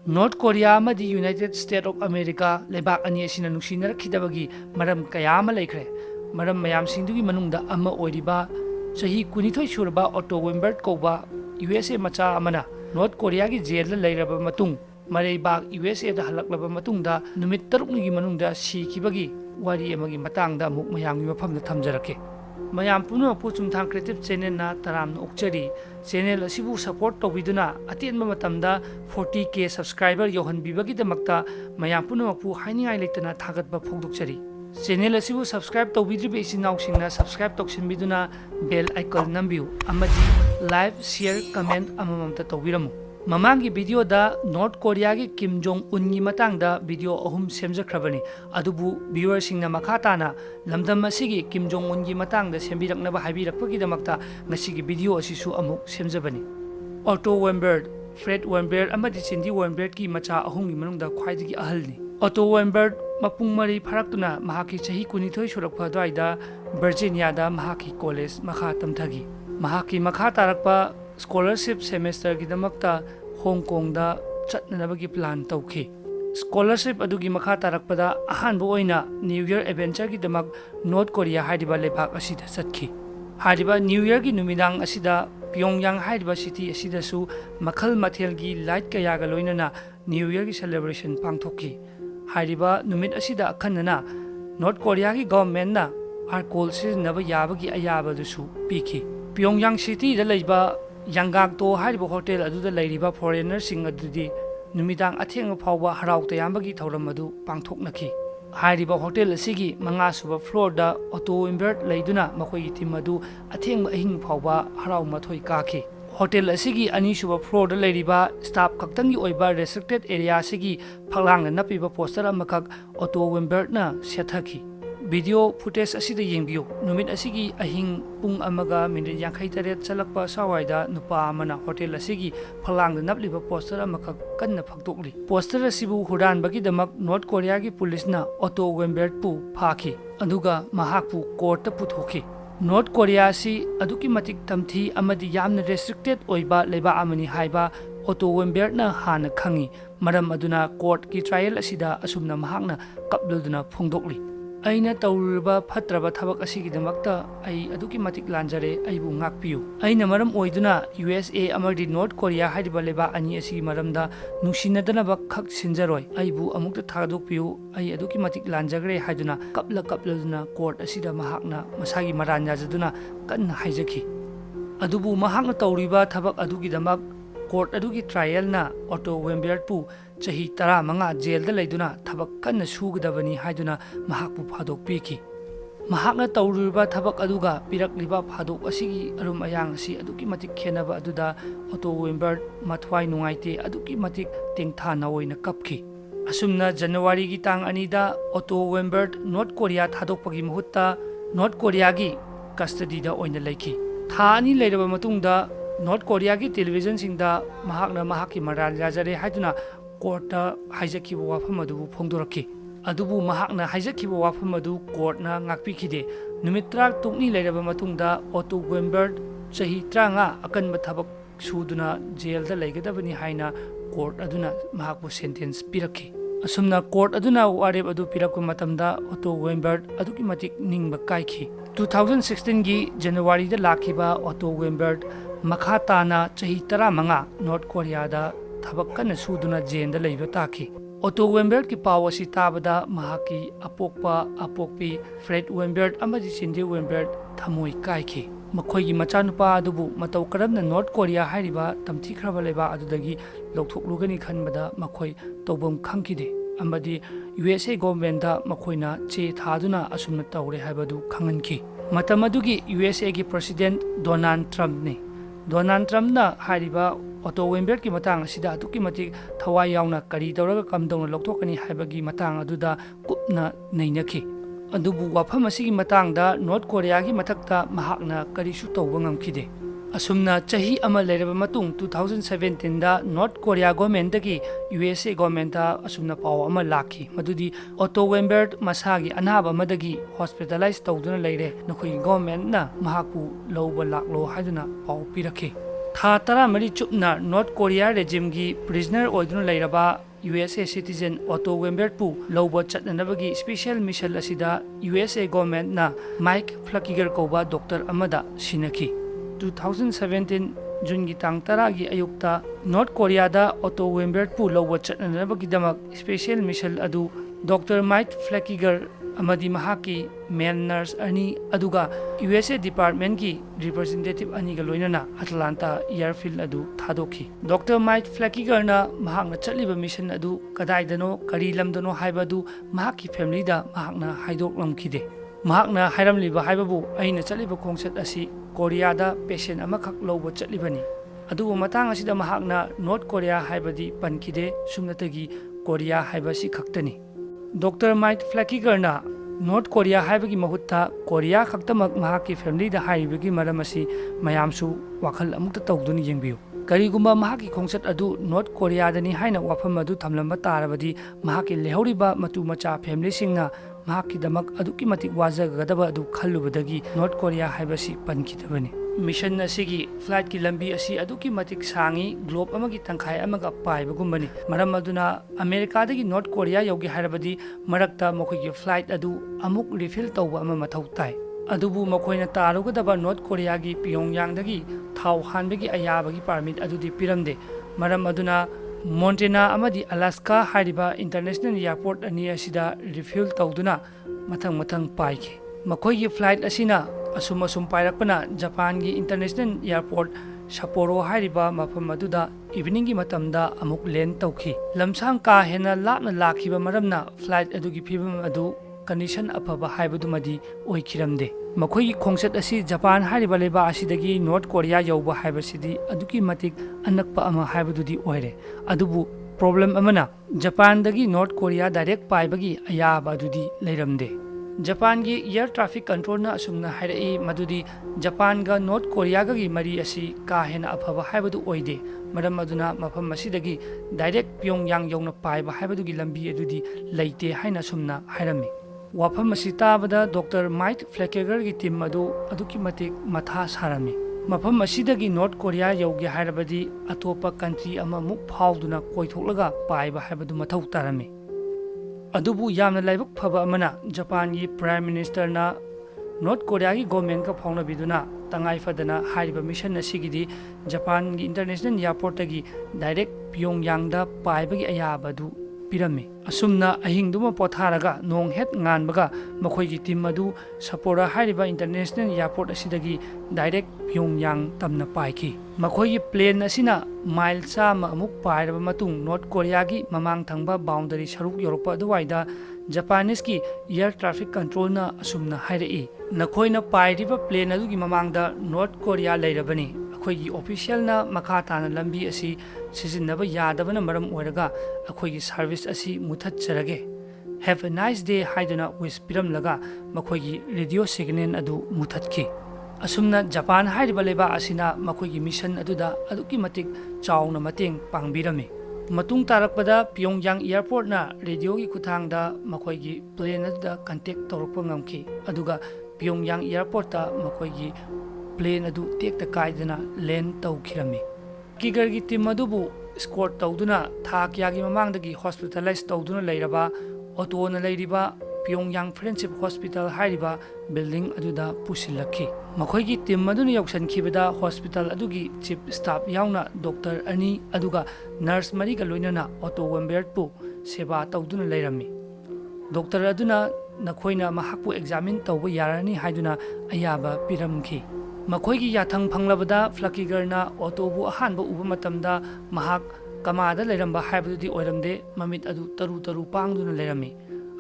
North Korea amadi United States of America leibak ani asina nungsinarakhidabagi maram kaya ama laikre maram mayam singdugi manungda ama oiriba sahi kunithoi surba Otto Wembert koba USA macha amana North Korea gi jail la lairaba matung mareibak USA da halaklaba matungda numit tarukni gi manungda sikibagi wari amagi matangda muk mayamgi mafamda thamjarake mayam puno puchum thang creative channel na taram okchari channel asibu support tawiduna atenba matamda 40k subscriber yohan bibagi damakta mayam puno pu hainingai leitana thagatba phogdokchari channel asibu subscribe tawidribe isinau singna subscribe toksinbiduna bell icon nambiu amadi live share comment amamamta tawiramu Mamangi video da North Korea gi Kim Jong Un gi matang da video ahum semjakhrabani adubu viewers singna makhata na lamdam asigi Kim Jong Un gi matang da sembiraknaba haibirakpagi damakta ngasigi video asisu amuk semjabani Otto Wembert Fred Wembert amadi Cindy Wembert ki macha ahum gi manungda khwaidigi ahalni Otto Wembert mapung mari pharaktuna mahaki chahi kunithoi surakpha dwaida Virginia da mahaki college makha tamthagi mahaki makha tarakpa scholarship semester ki damakta Hong Kong da chatnabagi plan tawki scholarship adugi makha tarakpada ahanbo oina New Year adventure ki damak North Korea haidiba lebak asida chatki haidiba New Year gi numidang asida Pyongyang haidiba city asida su makhal mathel gi light kaya ga loinana New Year gi celebration pangthokki haidiba numit asida akhanna North Korea gi government na alcohol siznaba yabagi ayaba dusu piki Pyongyang city da leiba Yanggak to haribo hotel aduda lairiba foreigner sing adudi numidang atheng phawba harau tayambagi thoram adu pangthoknaki hariba hotel asigi manga suba floor da Otto Wembert leiduna makoi team adu atheng ahing phawba harau mathoi kaki hotel asigi ani suba floor da lairiba staff kaktangi oiba restricted area asigi phaglang na napiba poster amakak Otto Wembert na sethaki video footage asida yengbiyo numit asigi ahing pung amaga minute yankhai taret chalakpa sawaida nupa amana hotel asigi phalang napliba poster amaka kanna phagtokli poster asibu hudan bagi damak North Korea gi police na Otto Wembert pu phaki aduga mahak pu court ta puthoki North Korea si aduki matik tamthi amadi yamna restricted oiba leba amani haiba Otto Wembert na hana khangi maram aduna court ki trial asida asumna mahakna kapluduna phongdokli aina tawriba phatraba thabak asigi damakta ai aduki matik lanjare aibu ngakpiu aina maram oiduna USA amadi North Korea haidiba leba ani asigi maramda nungsinadana ba khak sinjaroi aibu amukta thadokpiu ai aduki matik lanjagre haiduna kapladuna court asida mahakna masagi maranya jaduna kanna haijaki adubu mahakna tawriba thabak adugi damak court adugi trial na Otto Wembert pu chahi tara manga jail da leiduna thabak kanna sugadabani haiduna mahakpu phadok piki mahakna tawriba thabak aduga pirakliba phadok asigi arum ayang asi aduki matik khenaba aduda Otto Wembert mathwai nungaite aduki matik tengtha nawoina kapki asumna January gi tang anida Otto Wembert North Korea thadokpagi muhutta North Korea gi custody da oina leiki tha ani leiraba matungda North Korea ki television singda mahakna mahaki maran rajare haiduna court ta haijakiba wafam adu phongdoraki adubu mahakna haijakiba wafam adu court na ngakpikhide numitra tukni leiraba matungda Otto Wembert chahi 30 akanba thabak suduna jail da leigadabani haina court aduna mahakbu sentence piraki asumna court aduna wareb adu pirakku matamda Otto Wembert aduki matik ningba kaikhi 2016 gi January da lakhiba Otto Wembert makhata na chahi 15 North Korea da thabak kana suduna jenda leiba taki Otto Wembert ki pawasi tabada mahaki apokpi Fred Wembert amadi Cindy Wembert thamoi kaikhi makhoi gi machanupa adubu matau karamna North Korea hairiba tamthi khraba leba adudagi lokthokluгani khanbada makhoi tobam khangkide amadi USA government da makhoina che thaduna asumna tawre haibadu khanganki matamadugi USA gi president Donald Trump ne Donald Trump na hariba Otto Wembert ki matang asida aduki matik thawai yauna kari tawraga kamdongna lokthokani haibagi matang aduda kupna neinaki adubu wafam asigi matangda North Korea gi mathakta mahakna karisu tawba ngamkhide asumna chahi ama leiraba matung 2017 da North Korea government dagi USA government da asumna paw ama lakhi madudi Otto Wembert masagi anaba madagi hospitalized tawduna leire nakhoi government na mahaku lawba laklo haiduna paw pirakhi ꯊꯥ 14 ꯆꯨꯞꯅ North Korea ꯔꯦꯖꯤꯝꯒꯤ ꯄ꯭ꯔꯤꯖꯅꯔ ꯑꯣꯏꯗꯨꯅ ꯂꯩꯔꯕ USA citizen Otto वेम्बर्टपू लौब चटनबगी special mission असिदा USA गवर्नमेंटना Mike Flueckiger कौबा डॉक्टर अमदा सिनखी 2017 जून की तांग 10 की अयुक्ता नॉर्थ कोरिया ऑटो वेम्बर्टपू लौब चटनबगीदमक स्पेशल मिशन अदु डॉक्टर माइक फ्लकिगर अमदी महाकी मेन नर्स अनि अदुगा USA डिपार्टमेंट की रिप्रेजेंटेटिव अनि गा लोइनना अटलांटा एयरफील्ड अदु थादोखी डॉक्टर माइक फ्लैकिगरना महाकना चलिबा मिशन अदु कदाइदनो करी लमदनो हाइबदु महाकी फैमिलीदा महाकना हाइदोकलमखिदे महाकना हाइरमलिबा हाइबबु अइना चलिबा खोंगसत असि कोरियादा पेशेंट अमखक लौब चलिबनी अदुबु मतांग असिदा महाकना नॉर्थ कोरिया हाइबदी पनखिदे सुमनतगी कोरिया हाइबसी खक्तनी डॉक्टर माइक फ्लैकिगरना नॉर्थ कोरिया हाइबगी महुत्ता कोरिया खक्तमक महाकी फैमिलीदा हाइबगी मरम असि मयामसु वाखल अमुक्त तौदुनी येंबियु करीगुंबा महाकी खोंगसत अदु नॉर्थ कोरियादनी हाइना वाफम अदु थमलंबा तारबदी महाकी लेहौरिबा मतु मचा फैमिली सिंगना महाकी दमक अदुकी मतिक वाजगदबा अदु खल्लुबदगी नॉर्थ कोरिया हाइबसी पनखिदबनी मिशन असिगी फ्लाइट की लंबी असी अदुकी मतिक सांगी ग्लोब अमगी तंखाय अमगा पाइबगुंबनी मरम अदुना अमेरिका दगी नॉर्थ कोरिया योगी हाइरबदी मरक्ता मखोगी फ्लाइट अदु अमुक रिफिल तौबा अमा मथौ ताइ अदुबु मखोइना तारुगदबा नॉर्थ कोरिया की पियोंगयांग दगी थाव हानबगी अयाबगी परमिट अदुदी पिरमदे मरम अदुना मोंटेना अमदी अलास्का हाइरिबा इंटरनेशनल एयरपोर्ट अनि असिदा रिफ्यूल तौदुना मथंग मथंग पाइखे मखोइगी फ्लाइट असिना असुम पाइरकपना जापान की इंटरनेशनल एयरपोर्ट सपोरो हाइरिबा मफम अदुदा इवनिंग की मतमदा अमुक लैंड तौखी लमसांग का हेना लापना लाखिबा मरमना फ्लाइट अदुगी फिबम अदु कंडीशन अफबा हाइबदुमदी ओइखिरमदे मखोइगी खोंगसत असी जापान हाइरिबा लेबा असिदगी नॉर्थ कोरिया यौबा हाइबसिदी अदुकी मतिक अनकपा अमा हाइबदुदी ओइरे अदुबु प्रॉब्लम अमना जापान दगी नॉर्थ कोरिया डायरेक्ट पाइबगी अयाबा अदुदी लेरमदे जापान की एयर ट्रैफिक कंट्रोल असुमना हाइरई मदुदी जापान का नॉर्थ कोरिया की मरी असी का हेना अफबा हाइबदु ओइदे मरम अदुना मफम असिदगी डायरेक्ट प्योंगयांग यौना पाइबा हाइबदुगी लंबी अदुदी लेइते हाइना सुमना हाइरमी वाफम असी ताबदा डॉक्टर माइक फ्लैकेगर की टीम अदु अदुकी मतिक मथा सारमी मफम असिदगी नॉर्थ कोरिया यौगे हाइरबदी अतोपा कंट्री अमा मुक फाउदुना कोइथोकलगा पाइबा हाइबदु मथौ तारमी अदुबु यामना लाइबक फबा अमना जापान की प्राइम मिनिस्टर ना नॉर्थ कोरिया की गवर्नमेंट का फाउनबिदुना तंगाई फदना हाइरिबा मिशन असिगिदी जापान की इंटरनेशनल एयरपोर्ट की डायरेक्ट प्योंगयांगदा पाइबगी अयाबदु पिरमे असुमना अहिंगदुमा पोथारगा नोंग हेत nganbaga मखोइगी टीम अदु सपोरा हाइरिबा इंटरनेशनल एयरपोर्ट असिदगी डायरेक्ट प्योंगयांग तमना पाइखि मखोइगी प्लेन असिना माइल चामा अमुक पाइरबा मतुंग नॉर्थ कोरिया की ममांग थंगबा बाउंडरी सरुक योरपा अदुवाइदा जापानीज की एयर ट्रैफिक कंट्रोल ना असुमना हाइरई नखोइना पाइरिबा प्लेन अदुगी ममांगदा नॉर्थ कोरिया लेरबनी अखोइगी ऑफिशियल ना मखा ताना लंबी असी सिजिन्नबा यादबना मरम ओइरगा अखोइगी सर्विस असी मुथच्चरगे हैव अ नाइस डे हाइदुना विश पिरमलगा मखोइगी रेडियो सिग्नल अदु मुथत्खी असुमना जापान हाइरिबा लेबा असिना मखोइगी मिशन अदुदा अदुकी मतिक चाउना मतेंग पांगबिरमी मतुंग तारकपदा प्योंगयांग एयरपोर्ट ना रेडियो की खुथांगदा मखोइगी प्लेन अदुदा कांटेक्ट तौरकपा ngamki अदुगा प्योंगयांग एयरपोर्ट ता मखोइगी प्लेन अदु टेक्ता काइदना लैंड तौखिरमी किगर की टीम अदुबु स्कोर्ट तौदुना था क्यागी ममांगदगी हॉस्पिटलाइज तौदुना लेरबा ऑटोना लेरिबा प्योंगयांग फ्रेंडशिप हॉस्पिटल हाइरिबा बिल्डिंग अदुदा पुसिलखी मखोइगी टीम अदुना यौसनखिबदा हॉस्पिटल अदुगी चीफ स्टाफ याउना डॉक्टर अनि अदुगा नर्स मरिगा लोइनना ऑटो वेम्बर्टपु सेवा तौदुना लेरमी डॉक्टर अदुना नखोइना महाकपु एग्जामिन तौबा यारनी हाइदुना अयाबा पिरमखी मखोइगी याथंग फंगलबदा फ्लकिगरना ऑटोबु अहानबा उबा मतमदा महाक कमादा लेरंबा हाइबदुदी ओइरमदे ममित अदु तरु तरु पांगदुना लेरमी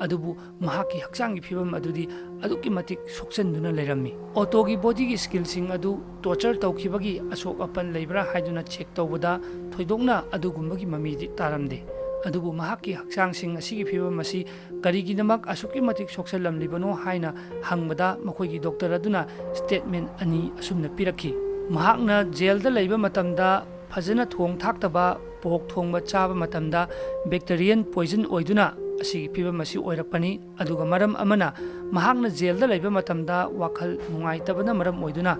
अदुबु महाकी हक्चांगी फिबम अदुदी अदुकी मतिक सोक्सनदुना लेरमी ऑटोगी बॉडी की स्किल्सिंग अदु टॉर्चर तौखिबगी अशोक अपन लेब्रा हाइदुना चेक तौबदा थोइदोकना अदुगुंबगी ममीदी तारमदे अदुबु महाकी हक्चांगसिंग असिगी फिबम असी करिगिदमक असुकी मतिक सोक्सलमलिबनो हाइना हंगबदा मखोइगी डॉक्टर अदुना स्टेटमेंट अनि असुमना पिरखी महाकना जेलदा लेबा मतमदा फजना थोंग थाक्तबा पोक थोंगबा चाबा मतमदा बैक्टीरियन पॉइजन ओइदुना असिगी फिबम असी ओइरकपनी अदुगा मरम अमना महाकना जेलदा लेबा मतमदा वाखल नुंगाइतबना मरम ओइदुना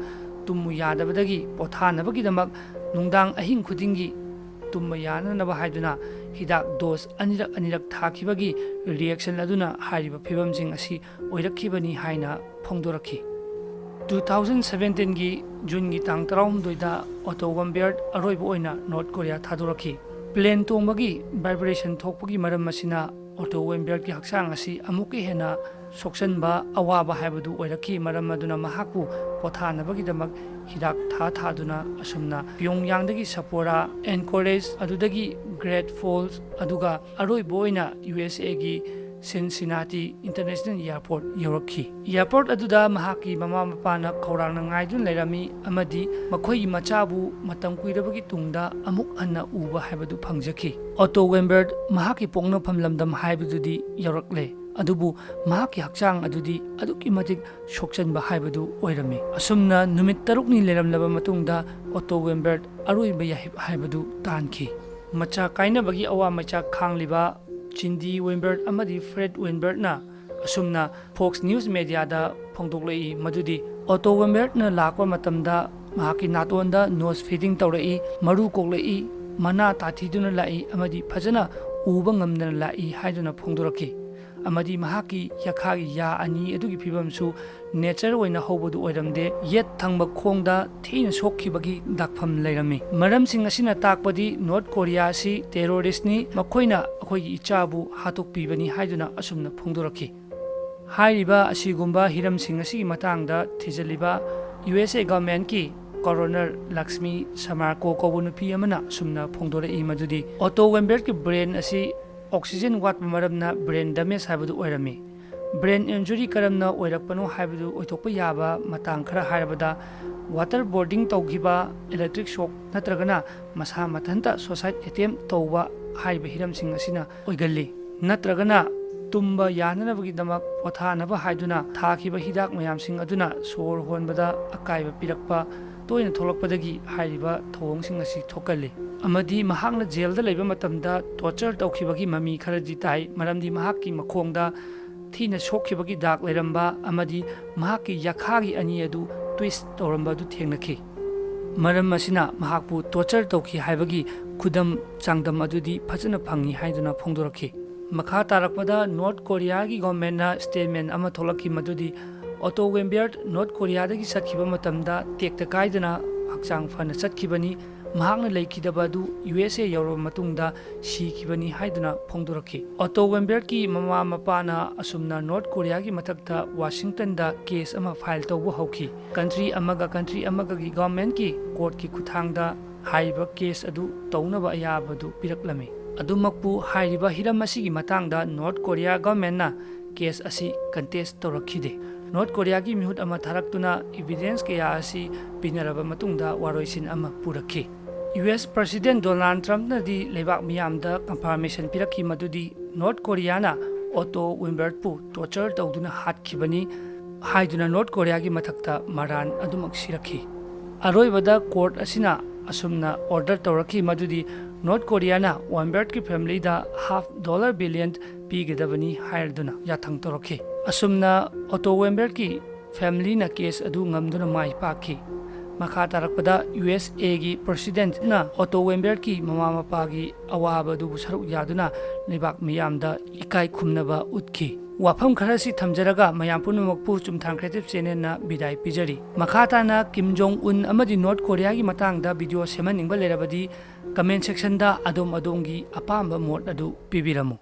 तुमु यादबदगी पोथानबगीदमक ꯅꯨꯡꯗꯥꯡ ꯑꯍꯤꯡ ꯈꯨꯗꯤꯡꯒꯤ ꯇꯨꯝꯕ ꯌꯥꯅꯅꯕ ꯍꯥꯏꯗꯨꯅ ꯍꯤꯗꯥꯛ ꯗꯣꯁ ꯑꯅꯤꯔꯛ ꯊꯥꯈꯤꯕꯒꯤ ꯔꯤꯑꯦꯛꯁꯟ ꯑꯗꯨꯅ ꯍꯥꯏꯔꯤꯕ ꯐꯤꯕꯝꯁꯤꯡ ꯑꯁꯤ ꯑꯣꯏꯔꯛꯈꯤꯕꯅꯤ ꯍꯥꯏꯅ ꯐꯣꯡꯗꯣꯔꯛꯈꯤ꯫ 2017ꯒꯤ ꯖꯨꯟꯒꯤ ꯇꯥꯡ 12ꯗ ꯑꯣꯇꯣ ꯋꯦꯝꯕꯔꯠ ꯑꯔꯣꯏꯕ ꯑꯣꯏꯅ ꯅꯣꯔꯠ ꯀꯣꯔꯤꯌꯥ ꯊꯥꯗꯣꯔꯛꯈꯤ꯫ ꯄ꯭ꯂꯦꯟ ꯇꯣꯡꯕꯒꯤ ꯚꯥꯏꯕ꯭ꯔꯦꯁꯟ ꯊꯣꯛꯄꯒꯤ ꯃꯔꯝ ꯑꯁꯤꯅ ꯑꯣꯇꯣ ꯋꯦꯝꯕꯔꯠꯀꯤ ꯍꯛꯆꯥꯡ ꯑꯁꯤ ꯑꯃꯨꯛꯀ ꯍꯦꯟꯅ ꯁꯣꯛꯆꯟꯕ ꯑꯋꯥꯕ ꯍꯥꯏꯕꯗꯨ ꯑꯣꯏꯔꯛꯈꯤ, ꯃꯔꯝ ꯑꯗꯨꯅ ꯃꯍꯥꯛꯄꯨ ꯄꯣꯊꯥꯅꯕꯒꯤꯗꯃꯛ ꯍꯤꯗꯥꯛ ꯊꯥꯗꯨꯅ ꯑꯁꯨꯝꯅ ꯄꯤꯌꯣꯡꯌꯥꯡꯗꯒꯤ ꯁꯄꯣꯔꯥ, ꯑꯦꯟꯀꯣꯔꯦꯖ, ꯑꯗꯨꯗꯒꯤ ꯒ꯭ꯔꯦꯠ ꯐꯣꯜꯁ, ꯑꯗꯨꯒ ꯑꯔꯣꯏꯕ ꯑꯣꯏꯅ USAꯒꯤ ꯁꯤꯟꯁꯤꯅꯥꯇꯤ ꯏꯟꯇꯔꯅꯦꯁꯅꯦꯜ ꯏꯌꯥꯔꯄꯣꯔꯠ ꯌꯧꯔꯛꯈꯤ꯫ ꯏꯌꯥꯔꯄꯣꯔꯠ ꯑꯗꯨꯗ ꯃꯍꯥꯛꯀꯤ ꯃꯃꯥ ꯃꯄꯥꯅ ꯈꯧꯔꯥꯡꯅ ꯉꯥꯏꯗꯨꯅ ꯂꯩꯔꯝꯃꯤ ꯑꯃꯗꯤ ꯃꯈꯣꯏꯒꯤ ꯃꯆꯥꯕꯨ ꯃꯇꯝ ꯀꯨꯏꯔꯕꯒꯤ ꯇꯨꯡꯗ ꯑꯃꯨꯛ ꯍꯟꯅ ꯎꯕ ꯍꯥꯏꯕꯗꯨ ꯐꯪꯖꯈꯤ꯫ ꯑꯣꯇꯣ ꯋꯦꯝꯕꯔꯠ ꯃꯍꯥꯛꯀꯤ ꯄꯣꯛꯅꯐꯝ ꯂꯝꯗꯝ ꯍꯥꯏꯕꯗꯨꯗꯤ ꯌꯧꯔꯛꯂꯦ, ꯑꯗꯨꯕꯨ ꯃꯍꯥꯛꯀꯤ ꯍꯛꯆꯥꯡ ꯑꯗꯨꯗꯤ ꯑꯗꯨꯛꯀꯤ ꯃꯇꯤꯛ ꯁꯣꯛꯆꯟꯕ ꯍꯥꯏꯕꯗු ꯑꯣꯏꯔꯝꯃꯤ꯫ ꯑꯁꯨꯝꯅ ꯅꯨꯃꯤꯠ 6ꯅꯤ ꯂꯩꯔꯝꯂꯕ ꯃꯇꯨꯡꯗ ꯑꯣꯇꯣ ꯋꯦꯝꯕꯔꯠ ꯑꯔꯣꯏꯕ ꯌꯥꯍꯤꯞ ꯍꯥꯏꯕꯗꯨ ꯇꯥꯟꯈꯤ꯫ ꯃꯆꯥ ꯀꯥꯏꯅꯕꯒꯤ ꯑꯋꯥ ꯃꯩꯆꯥꯛ ꯈꯥꯡꯂꯤꯕ ꯆꯤꯟꯗꯤ ꯋꯦꯝꯕꯔꯠ ꯑꯃꯗꯤ ꯐ꯭ꯔꯦꯗ ꯋꯦꯝꯕꯔꯠꯅ ꯑꯁꯨꯝꯅ ꯐꯣꯛꯁ ꯅ꯭ꯌꯨꯁ ꯃꯦꯗꯤꯌꯥꯗ ꯐꯣꯡꯗꯣꯛꯂꯛꯏ ꯃꯗꯨꯗꯤ ꯑꯣꯇꯣ ꯋꯦꯝꯕꯔꯠꯅ ꯂꯥꯛꯄ ꯃꯇꯝꯗ ꯃꯍꯥꯛꯀꯤ ꯅꯥꯇꯣꯟꯗ ꯅꯣꯁ ꯐꯤꯗꯤꯡ ꯇꯧꯔꯛꯏ, ꯃꯔꯨ ꯀꯣꯛꯂꯛꯏ, ꯃꯅꯥ ꯇꯥꯊꯤꯗꯨꯅ ꯂꯥꯛꯏ ꯑꯃꯗꯤ ꯐꯖꯅ ꯎꯕ ꯉꯝꯗꯅ ꯂꯥꯛꯏ ꯍꯥꯏꯗꯨꯅ ꯐꯣꯡꯗꯣꯔꯛꯈꯤ꯫ ꯑꯃꯗꯤ ꯃꯍꯥꯛꯀꯤ ꯌꯥꯈꯥꯒꯤ ꯌꯥ ꯑꯅꯤ ꯑꯗꯨꯒꯤ ꯐꯤꯕꯝꯁꯨ ꯅꯦꯆꯔ ꯑꯣꯏꯅ ꯍꯧꯕꯗꯨ ꯑꯣꯏꯔꯝꯗꯦ, ꯌꯦꯠ ꯊꯪꯕ ꯈꯣꯡꯗ ꯊꯤꯅ ꯁꯣꯛꯈꯤꯕꯒꯤ ꯗꯥꯛꯐꯝ ꯂꯩꯔꯝꯃꯤ꯫ ꯃꯔꯝꯁꯤꯡ ꯑꯁꯤꯅ ꯇꯥꯛꯄꯗꯤ ꯅꯣꯔꯠ ꯀꯣꯔꯤꯌꯥ ꯑꯁꯤ ꯇꯦꯔꯣꯔꯤꯁꯅꯤ, ꯃꯈꯣꯏꯅ ꯑꯩꯈꯣꯏꯒꯤ ꯏꯆꯥꯕꯨ ꯍꯥꯠꯇꯣꯛꯄꯤꯕꯅꯤ ꯍꯥꯏꯗꯨꯅ ꯑꯁꯨꯝꯅ ꯐꯣꯡꯗꯣꯔꯛꯈꯤ꯫ ꯍꯥꯏꯔꯤꯕ ꯑꯁꯤꯒꯨꯝꯕ ꯍꯤꯔꯝꯁꯤꯡ ꯑꯁꯤꯒꯤ ꯃꯇꯥꯡꯗ ꯊꯤꯖꯤꯜꯂꯤꯕ USA ꯒꯚꯔꯟꯃꯦꯟꯠꯀꯤ ꯀꯣꯔꯣꯅꯔ ꯂꯛꯁꯃꯤ ꯁꯃꯥꯔꯀꯣ ꯀꯧꯕ ꯅꯨꯄꯤ ꯑꯃꯅ ꯑꯁꯨꯝꯅ ꯐꯣꯡꯗꯣꯔꯛꯏ ꯃꯗꯨꯗꯤ ꯑꯣꯇꯣ ꯋꯦꯝꯕꯔꯠꯀꯤ ꯕ꯭ꯔꯦꯟ ꯑꯁꯤ ꯑꯣꯛꯁꯤꯖꯦꯟ ꯋꯥꯠꯄ ꯃꯔꯝꯅ ꯕ꯭ꯔꯦꯟ ꯗꯦꯃꯦꯖ ꯍꯥꯏꯕꯗꯨ ꯑꯣꯏꯔꯝꯃꯤ꯫ ꯕ꯭ꯔꯦꯟ ꯏꯟꯖꯨꯔꯤ ꯀꯔꯝꯅ ꯑꯣꯏꯔꯛꯄꯅꯣ ꯍꯥꯏꯕꯗꯨ ꯑꯣꯏꯊꯣꯛꯄ ꯌꯥꯕ ꯃꯇꯥꯡ ꯈꯔ ꯍꯥꯏꯔꯕꯗ ꯋꯥꯇꯔ ꯕꯣꯔꯗꯤꯡ ꯇꯧꯈꯤꯕ, ꯏꯂꯦꯛꯇ꯭ꯔꯤꯛ ꯁꯣꯛ ꯅꯠꯇ꯭ꯔꯒꯅ ꯃꯁꯥ ꯃꯊꯟꯇ ꯁꯨꯁꯥꯏꯗ ꯑꯦꯇꯦꯝ ꯇꯧꯕ ꯍꯥꯏꯔꯤꯕ ꯍꯤꯔꯝꯁꯤꯡ ꯑꯁꯤꯅ ꯑꯣꯏꯒꯜꯂꯤ, ꯅꯠꯇ꯭ꯔꯒꯅ ꯇꯨꯝꯕ ꯌꯥꯅꯅꯕꯒꯤꯗꯃꯛ ꯄꯣꯊꯥꯅꯕ ꯍꯥꯏꯗꯨꯅ ꯊꯥꯈꯤꯕ ꯍꯤꯗꯥꯛ ꯃꯌꯥꯝꯁꯤꯡ ꯑꯗꯨꯅ ꯁꯣꯔ ꯍꯣꯟꯕꯗ ꯑꯀꯥꯏꯕ ꯄꯤꯔꯛꯄ ꯇꯣꯏꯅ ꯊꯣꯛꯂꯛꯄꯗꯒꯤ ꯍꯥꯏꯔꯤꯕ ꯊꯧꯑꯣꯡꯁꯤꯡ ꯑꯁꯤ ꯊꯣꯛꯀꯜꯂꯤ꯫ ꯑꯃꯗꯤ ꯃꯍꯥꯛꯅ ꯖꯦꯜꯗ ꯂꯩꯕ ꯃꯇꯝꯗ ꯇꯣꯔꯆꯔ ꯇꯧꯈꯤꯕꯒꯤ ꯃꯃꯤ ꯈꯔꯗꯤ ꯇꯥꯏ, ꯃꯔꯝꯗꯤ ꯃꯍꯥꯛꯀꯤ ꯃꯈꯣꯡꯗ ꯊꯤꯅ ꯁꯣꯛꯈꯤꯕꯒꯤ ꯗꯥꯛ ꯂꯩꯔꯝꯕ ꯑꯃꯗꯤ ꯃꯍꯥꯛꯀꯤ ꯌꯥꯈꯥꯒꯤ ꯑꯅꯤ ꯑꯗꯨ ꯇ꯭ꯋꯤꯁ ꯇꯧꯔꯝꯕ ꯑꯗꯨ ꯊꯦꯡꯅꯈꯤ꯫ ꯃꯔꯝ ꯑꯁꯤꯅ ꯃꯍꯥꯛꯄꯨ ꯇꯣꯔꯆꯔ ꯇꯧꯈꯤ ꯍꯥꯏꯕꯒꯤ ꯈꯨꯗꯝ ꯆꯥꯡꯗꯝ ꯑꯗꯨꯗꯤ ꯐꯖꯅ ꯐꯪꯏ ꯍꯥꯏꯗꯨꯅ ꯐꯣꯡꯗꯣꯔꯛꯈꯤ꯫ ꯃꯈꯥ ꯇꯥꯔꯛꯄꯗ ꯅꯣꯔꯠ ꯀꯣꯔꯤꯌꯥꯒꯤ ꯒꯚꯔꯟꯃꯦꯟꯠꯅ ꯁ꯭ꯇꯦꯠꯃꯦꯟꯠ ꯑꯃ ꯊꯣꯛꯂꯛꯈꯤ ꯃꯗꯨꯗꯤ ꯑꯣꯇꯣ ꯋꯦꯝꯕꯔꯠ ꯅꯣꯔꯠ ꯀꯣꯔꯤꯌꯥꯗꯒꯤ ꯆꯠꯈꯤꯕ ꯃꯇꯝꯗ ꯇꯦꯛꯇ ꯀꯥꯏꯗꯅ ꯍꯛꯆꯥꯡ ꯐꯅ ꯆꯠꯈꯤꯕꯅꯤ, ꯃꯍꯥꯛꯅ ꯂꯩꯈꯤꯗꯕ ꯑꯗꯨ USA ꯌꯧꯔꯕ ꯃꯇꯨꯡꯗ ꯁꯤꯈꯤꯕꯅꯤ ꯍꯥꯏꯗꯨꯅ ꯐꯣꯡꯗꯣꯔꯛꯈꯤ꯫ ꯑꯣꯇꯣ ꯋꯦꯝꯕꯔꯠꯀꯤ ꯃꯃꯥ ꯃꯄꯥꯅ ꯑꯁꯨꯝꯅ ꯅꯣꯔꯠ ꯀꯣꯔꯤꯌꯥꯒꯤ ꯃꯊꯛꯇ ꯋꯥꯁꯤꯡꯇꯟꯗ ꯀꯦꯁ ꯑꯃ ꯐꯥꯏꯜ ꯇꯧꯕ ꯍꯧꯈꯤ꯫ ꯀꯟꯇ꯭ꯔꯤ ꯑꯃꯒꯒꯤ ꯒꯚꯔꯟꯃꯦꯟꯠꯀꯤ ꯀꯣꯔꯠꯀꯤ ꯈꯨꯠꯊꯥꯡꯗ ꯍꯥꯏꯔꯤꯕ ꯀꯦꯁ ꯑꯗꯨ ꯇꯧꯅꯕ ꯑꯌꯥꯕꯗꯨ ꯄꯤꯔꯛꯂꯝꯃꯤ꯫ ꯑꯗꯨꯃꯛꯄꯨ ꯍꯥꯏꯔꯤꯕ ꯍꯤꯔꯝ ꯑꯁꯤꯒꯤ ꯃꯇꯥꯡꯗ ꯅꯣꯔꯠ ꯀꯣꯔꯤꯌꯥ ꯒꯚꯔꯟꯃꯦꯟꯠꯅ ꯀꯦꯁ ꯑꯁꯤ ꯀꯟꯇꯦꯁ ꯇꯧꯔꯛꯈꯤꯗꯦ꯫ ꯅꯣꯔꯠ ꯀꯣꯔꯤꯌꯥꯒꯤ ꯃꯤꯍꯨꯠ ꯑꯃ ꯊꯥꯔꯛꯇꯨꯅ ꯏꯚꯤꯗꯦꯟꯁ ꯀꯌꯥ ꯑꯁꯤ ꯄꯤꯅꯔꯕ ꯃꯇꯨꯡꯗ ꯋꯥꯔꯣꯏꯁꯤꯟ ꯑꯃ ꯄꯨꯔꯛꯈꯤ꯫ US ꯄ꯭ꯔꯁꯤꯗꯦꯟꯠ ꯗꯣꯅꯥꯜꯗ ꯇ꯭ꯔꯝꯞꯅꯗꯤ ꯂꯩꯕꯥꯛ ꯃꯤꯌꯥꯝꯗ ꯀꯟꯐꯥꯔꯃꯦꯁꯟ ꯄꯤꯔꯛꯈꯤ ꯃꯗꯨꯗꯤ ꯅꯣꯔꯠ ꯀꯣꯔꯤꯌꯥꯅ ꯑꯣꯇꯣ ꯋꯦꯝꯕꯔꯠꯄꯨ ꯇꯣꯔꯆꯔ ꯇꯧꯗꯨꯅ ꯍꯥꯠꯈꯤꯕꯅꯤ ꯍꯥꯏꯗꯨꯅ ꯅꯣꯔꯠ ꯀꯣꯔꯤꯌꯥꯒꯤ ꯃꯊꯛꯇ ꯃꯔꯥꯟ ꯑꯗꯨꯃꯛ ꯁꯤꯔꯛꯈꯤ꯫ ꯑꯔꯣꯏꯕꯗ ꯀꯣꯔꯠ ꯑꯁꯤꯅ ꯑꯁꯨꯝꯅ ꯑꯣꯔꯗꯔ ꯇꯧꯔꯛꯈꯤ ꯃꯗꯨꯗꯤ ꯅꯣꯔꯠ ꯀꯣꯔꯤꯌꯥꯅ ꯋꯦꯝꯕꯔꯠꯀꯤ ꯐꯦꯃꯤꯂꯤꯗ $500 ꯕꯤꯂꯤꯌꯟ ꯄꯤꯒꯗꯕꯅꯤ ꯍꯥꯏꯗꯨꯅ ꯌꯥꯊꯪ ꯇꯧꯔꯛꯈꯤ꯫ ꯑꯁꯨꯝꯅ ꯑꯣꯇꯣ ꯋꯦꯝꯕꯔꯠꯀꯤ ꯐꯦꯃꯤꯂꯤꯅ ꯀꯦꯁ ꯑꯗꯨ ꯉꯝꯗꯨꯅ ꯃꯥꯏ ꯄꯥꯛꯈꯤ꯫ ꯃꯈꯥ ꯇꯥꯔꯛꯄꯗ USAꯒꯤ ꯄ꯭ꯔꯁꯤꯗꯦꯟꯠꯅ ꯑꯣꯇꯣ ꯋꯦꯝꯕꯔꯠꯀꯤ ꯃꯃꯥ ꯃꯄꯥꯒꯤ ꯑꯋꯥꯕ ꯑꯗꯨꯕꯨ ꯁꯔꯨꯛ ꯌꯥꯗꯨꯅ ꯂꯩꯕꯥꯛ ꯃꯤꯌꯥꯝꯗ ꯏꯀꯥꯏ ꯈꯨꯝꯅꯕ ꯎꯠꯈꯤ꯫ ꯋꯥꯐꯝ ꯈꯔꯁꯤ ꯊꯝꯖꯔꯒ ꯃꯌꯥꯝ ꯄꯨꯝꯅꯃꯛꯄꯨ ꯆꯨꯝꯊꯥꯡ ꯀ꯭ꯔꯤꯌꯦꯇꯤꯚ ꯆꯦꯅꯦꯜꯅ ꯕꯤꯗꯥꯏ ꯄꯤꯖꯔꯤ꯫ ꯃꯈꯥ ꯇꯥꯅ ꯀꯤꯝ ꯖꯣꯡ ꯎꯟ ꯑꯃꯗꯤ ꯅꯣꯔꯠ ꯀꯣꯔꯤꯌꯥꯒꯤ ꯃꯇꯥꯡꯗ ꯚꯤꯗꯤꯑꯣ ꯁꯦꯝꯍꯟꯅꯤꯡꯕ ꯂꯩꯔꯕꯗꯤ ꯀꯃꯦꯟꯠ ꯁꯦꯛꯁꯟꯗ ꯑꯗꯣꯝꯒꯤ ꯑꯄꯥꯝꯕ ꯃꯣꯠ ꯑꯗꯨ ꯄꯤꯕꯤꯔꯝꯃꯨ꯫